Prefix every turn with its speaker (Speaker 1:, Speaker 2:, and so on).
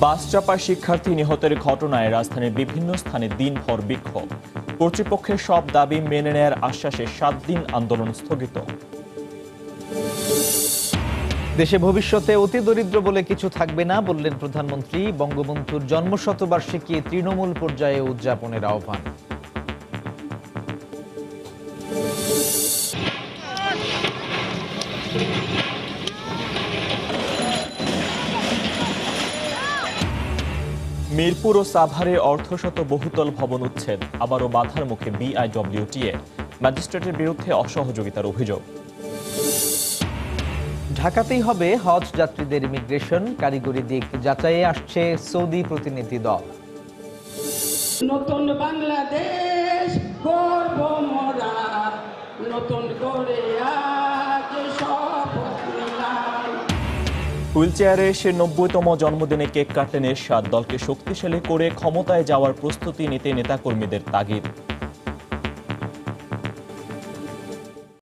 Speaker 1: বাস চাপায় শিক্ষার্থী নিহতের ঘটনায় রাজধানীর বিভিন্ন স্থানে দিনভর বিক্ষোভ। কর্তৃপক্ষের সব দাবি মেনে নেয়ার আশ্বাসে 7 দিন আন্দোলন স্থগিত।
Speaker 2: দেশে ভবিষ্যতে অতি দরিদ্র বলে কিছু থাকবে না বললেন প্রধানমন্ত্রী। বঙ্গবন্ধুর জন্মশতবার্ষিকী তৃণমূল পর্যায়ে উদযাপনের আহ্বান।
Speaker 1: মিরপুর ও সাভারে অর্ধশত বহুতল ভবন উচ্ছেদ, আবারও বাধার মুখে বিআইডব্লিউটিএ। ম্যাজিস্ট্রেটের বিরুদ্ধে অসহযোগিতার অভিযোগ।
Speaker 2: ঢাকাতেই হবে হজ যাত্রীদের ইমিগ্রেশন, কারিগরি দিক যাচাইয়ে আসছে সৌদি প্রতিনিধি দল।
Speaker 3: নতুন বাংলাদেশ গর্ব মোরা, নতুন করে আজ শপথ নিলাম।
Speaker 1: হুইলচেয়ারে এসে 90তম জন্মদিনে কেক কাটলেন এরশাদ। দলকে শক্তিশালী করে ক্ষমতায় যাওয়ার প্রস্তুতি নিতে নেতাকর্মীদের তাগিদ।